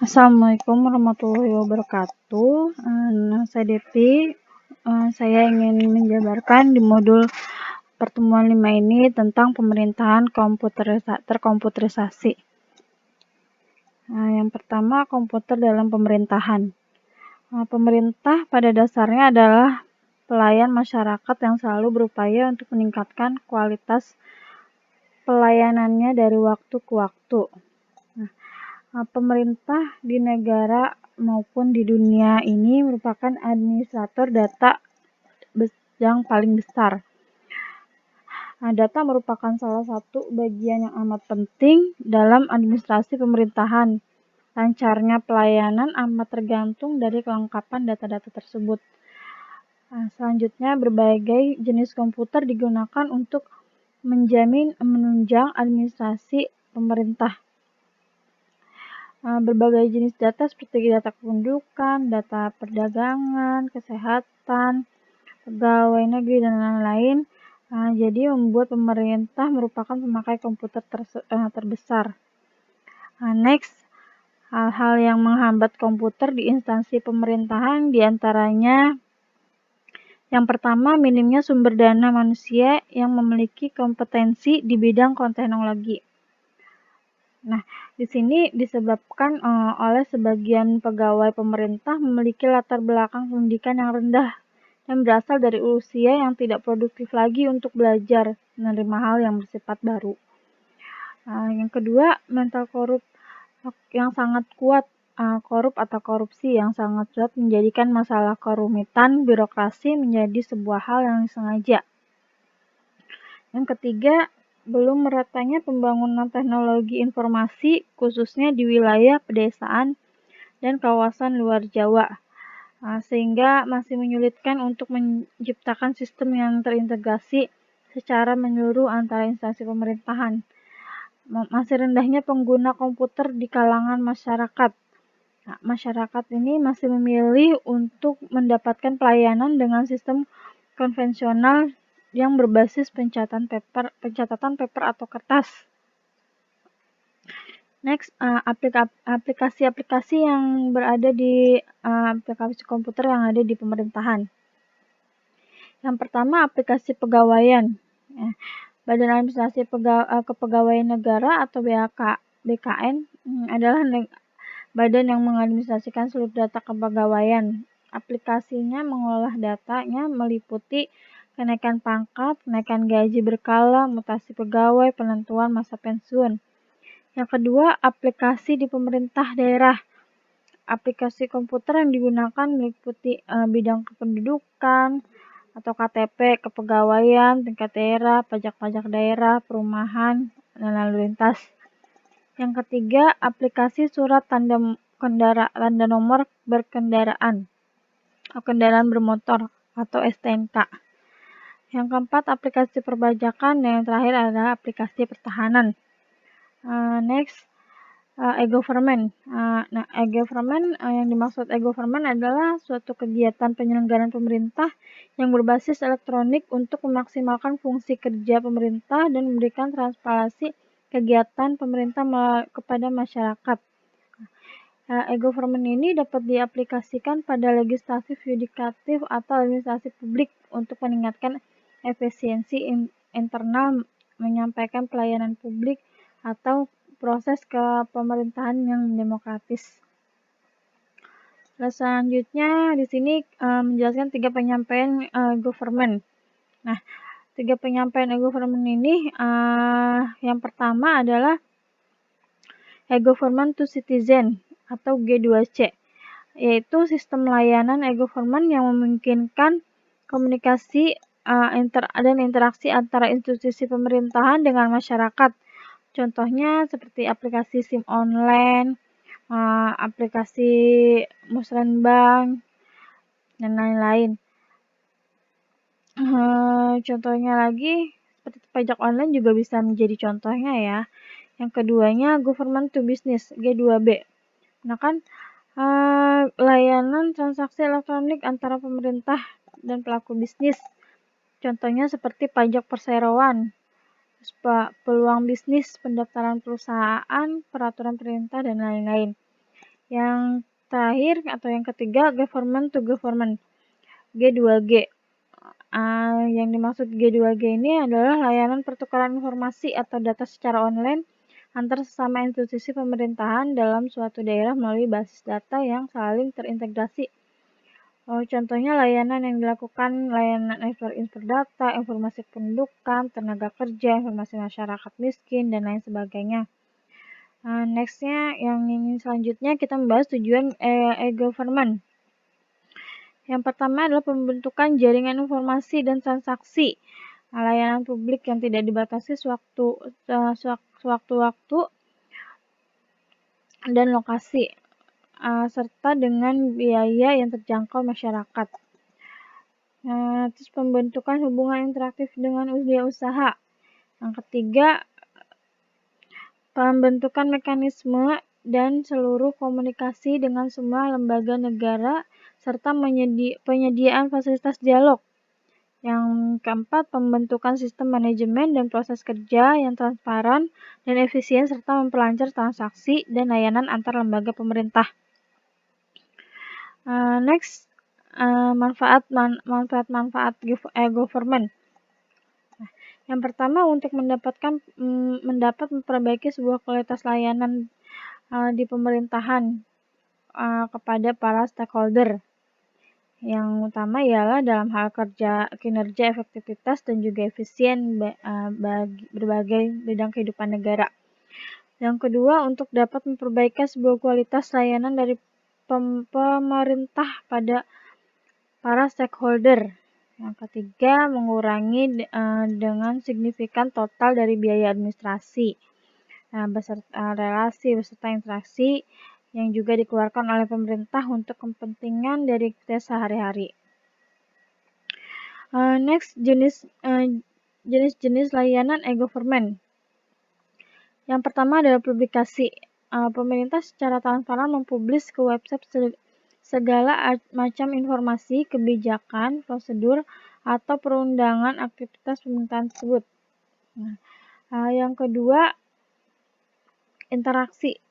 Assalamualaikum warahmatullahi wabarakatuh. Saya Devi. Saya ingin menjabarkan di modul pertemuan 5 ini tentang pemerintahan terkomputerisasi. Yang pertama, komputer dalam pemerintahan. Pemerintah pada dasarnya adalah pelayan masyarakat yang selalu berupaya untuk meningkatkan kualitas pelayanannya dari waktu ke waktu. Pemerintah di negara maupun di dunia ini merupakan administrator data yang paling besar. Data merupakan salah satu bagian yang amat penting dalam administrasi pemerintahan. Lancarnya pelayanan amat tergantung dari kelengkapan data-data tersebut. Selanjutnya, berbagai jenis komputer digunakan untuk menunjang administrasi pemerintah. Berbagai jenis data seperti data kependudukan, data perdagangan, kesehatan, pegawai negeri, dan lain-lain. Jadi membuat pemerintah merupakan pemakai komputer terbesar. Next, hal-hal yang menghambat komputer di instansi pemerintahan diantaranya yang pertama, minimnya sumber dana manusia yang memiliki kompetensi di bidang teknologi. Di sini disebabkan oleh sebagian pegawai pemerintah memiliki latar belakang pendidikan yang rendah dan berasal dari usia yang tidak produktif lagi untuk belajar menerima hal yang bersifat baru. Yang kedua, mental korup yang sangat kuat. Korup atau korupsi yang sangat kuat menjadikan masalah kerumitan birokrasi menjadi sebuah hal yang disengaja. Yang ketiga, belum meratanya pembangunan teknologi informasi khususnya di wilayah pedesaan dan kawasan luar Jawa, sehingga masih menyulitkan untuk menciptakan sistem yang terintegrasi secara menyeluruh antara instansi pemerintahan. Masih rendahnya pengguna komputer di kalangan masyarakat. Masyarakat ini masih memilih untuk mendapatkan pelayanan dengan sistem konvensional yang berbasis pencatatan paper atau kertas. Next, aplikasi-aplikasi yang berada di aplikasi komputer yang ada di pemerintahan. Yang pertama, aplikasi pegawaian. Badan Administrasi Kepegawaian Negara atau BKN adalah badan yang mengadministrasikan seluruh data kepegawaian. Aplikasinya mengolah datanya meliputi kenaikan pangkat, kenaikan gaji berkala, mutasi pegawai, penentuan masa pensiun. Yang kedua, aplikasi di pemerintah daerah. Aplikasi komputer yang digunakan meliputi bidang kependudukan atau KTP, kepegawaian, tingkat daerah, pajak-pajak daerah, perumahan, dan lalu lintas. Yang ketiga, aplikasi surat tanda nomor berkendaraan atau kendaraan bermotor atau STNK. Yang keempat, aplikasi perpajakan, dan yang terakhir adalah aplikasi pertahanan. Next, e-government. E-government yang dimaksud e-government adalah suatu kegiatan penyelenggaraan pemerintah yang berbasis elektronik untuk memaksimalkan fungsi kerja pemerintah dan memberikan transparansi kegiatan pemerintah kepada masyarakat. E-government ini dapat diaplikasikan pada legislatif, yudikatif, atau administrasi publik untuk meningkatkan efisiensi internal, menyampaikan pelayanan publik, atau proses kepemerintahan yang demokratis. Selanjutnya di sini menjelaskan 3 penyampaian government. 3 penyampaian government ini yang pertama adalah e-government to citizen atau G2C, yaitu sistem layanan e-government yang memungkinkan komunikasi dan interaksi antara institusi pemerintahan dengan masyarakat. Contohnya seperti aplikasi SIM online, aplikasi Musrenbank, dan lain-lain. Contohnya lagi seperti pajak online juga bisa menjadi contohnya ya. Yang keduanya government to business, G2B. Layanan transaksi elektronik antara pemerintah dan pelaku bisnis. Contohnya seperti pajak perseroan, peluang bisnis, pendaftaran perusahaan, peraturan perintah, dan lain-lain. Yang terakhir atau yang ketiga, government to government, G2G. Yang dimaksud G2G ini adalah layanan pertukaran informasi atau data secara online antar sesama institusi pemerintahan dalam suatu daerah melalui basis data yang saling terintegrasi. Contohnya layanan yang dilakukan layanan ekspor data, informasi kependudukan, tenaga kerja, informasi masyarakat miskin, dan lain sebagainya. Nextnya, yang ini selanjutnya kita membahas tujuan e-government. Yang pertama adalah pembentukan jaringan informasi dan transaksi, layanan publik yang tidak dibatasi sewaktu-waktu dan lokasi, serta dengan biaya yang terjangkau masyarakat. Terus pembentukan hubungan interaktif dengan dunia usaha. Yang ketiga, pembentukan mekanisme dan seluruh komunikasi dengan semua lembaga negara serta penyediaan fasilitas dialog. Yang keempat, pembentukan sistem manajemen dan proses kerja yang transparan dan efisien serta memperlancar transaksi dan layanan antar lembaga pemerintah. Next, manfaat government. Yang pertama, untuk mendapat memperbaiki sebuah kualitas layanan di pemerintahan kepada para stakeholder. Yang utama ialah dalam hal kinerja, efektivitas, dan juga efisien bagi berbagai bidang kehidupan negara. Yang kedua, untuk dapat memperbaiki sebuah kualitas layanan dari pemerintah pada para stakeholder. Yang ketiga, mengurangi dengan signifikan total dari biaya administrasi, relasi beserta interaksi yang juga dikeluarkan oleh pemerintah untuk kepentingan dari kita sehari-hari. Next, jenis-jenis layanan e-government. Yang pertama adalah publikasi. Pemerintah secara transparan mempublis ke website segala macam informasi, kebijakan, prosedur, atau perundangan aktivitas pemerintahan tersebut. Yang kedua, interaksi.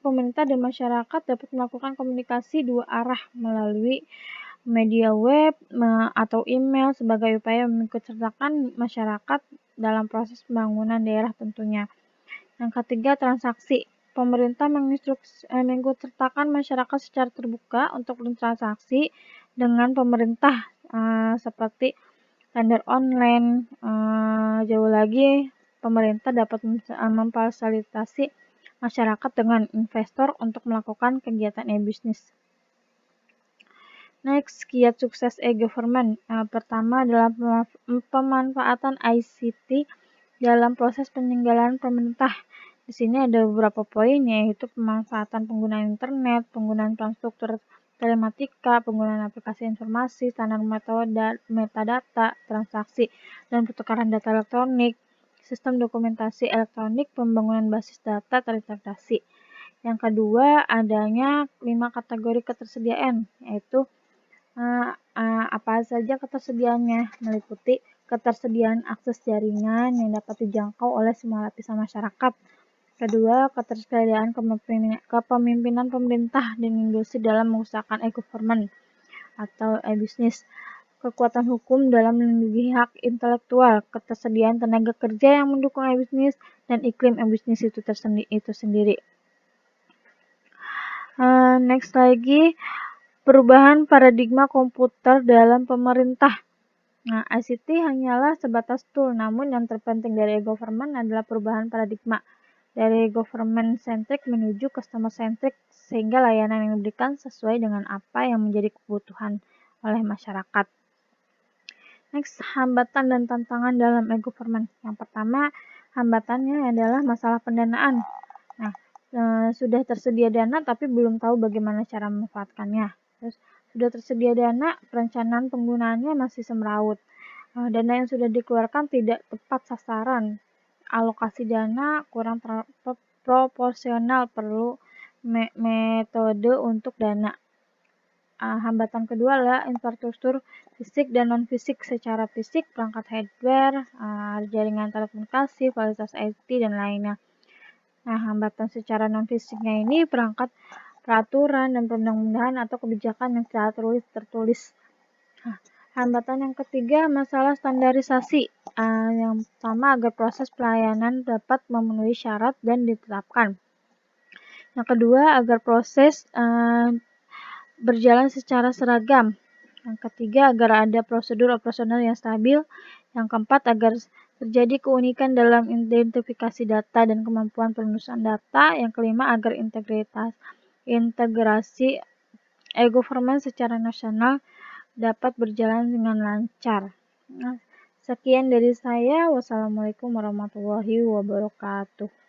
Pemerintah dan masyarakat dapat melakukan komunikasi dua arah melalui media web atau email sebagai upaya mengikutsertakan masyarakat dalam proses pembangunan daerah tentunya. Yang ketiga, transaksi. Pemerintah mengikutsertakan masyarakat secara terbuka untuk bertransaksi dengan pemerintah seperti tender online. Jauh lagi, pemerintah dapat memfasilitasi masyarakat dengan investor untuk melakukan kegiatan e-bisnis. Next, kiat sukses e-government. Pertama adalah pemanfaatan ICT dalam proses penyelenggaraan pemerintah. Di sini ada beberapa poin, yaitu pemanfaatan penggunaan internet, penggunaan infrastruktur telematika, penggunaan aplikasi informasi, standar metadata, transaksi, dan pertukaran data elektronik, sistem dokumentasi elektronik, pembangunan basis data terintegrasi. Yang kedua, adanya 5 kategori ketersediaan, yaitu apa saja ketersediaannya, meliputi ketersediaan akses jaringan yang dapat dijangkau oleh semua lapisan masyarakat. Kedua, ketersediaan kepemimpinan pemerintah dan industri dalam mengusahakan e-government atau e-bisnis. Kekuatan hukum dalam melindungi hak intelektual, ketersediaan tenaga kerja yang mendukung e-bisnis, dan iklim e-bisnis itu sendiri. Next lagi, perubahan paradigma komputer dalam pemerintah. ICT hanyalah sebatas tool, namun yang terpenting dari e-government adalah perubahan paradigma dari government centric menuju customer centric, sehingga layanan yang diberikan sesuai dengan apa yang menjadi kebutuhan oleh masyarakat. Next, hambatan dan tantangan dalam e-government. Yang pertama, hambatannya adalah masalah pendanaan. Sudah tersedia dana tapi belum tahu bagaimana cara memanfaatkannya. Terus, sudah tersedia dana, perencanaan penggunaannya masih semrawut. Dana yang sudah dikeluarkan tidak tepat sasaran. Alokasi dana kurang proporsional, perlu metode untuk dana. Hambatan kedua adalah infrastruktur fisik dan non-fisik. Secara fisik, perangkat hardware, jaringan telekomunikasi, fasilitas IT, dan lainnya. Nah, hambatan secara non-fisiknya ini perangkat peraturan dan perundang-undangan atau kebijakan yang secara tertulis. Nah, hambatan yang ketiga, masalah standarisasi. Yang pertama, agar proses pelayanan dapat memenuhi syarat dan ditetapkan. Yang kedua, agar proses berjalan secara seragam. Yang ketiga, agar ada prosedur operasional yang stabil. Yang keempat, agar terjadi keunikan dalam identifikasi data dan kemampuan penelusuran data. Yang kelima, agar integrasi e-government secara nasional dapat berjalan dengan lancar. Nah, sekian dari saya. Wassalamualaikum warahmatullahi wabarakatuh.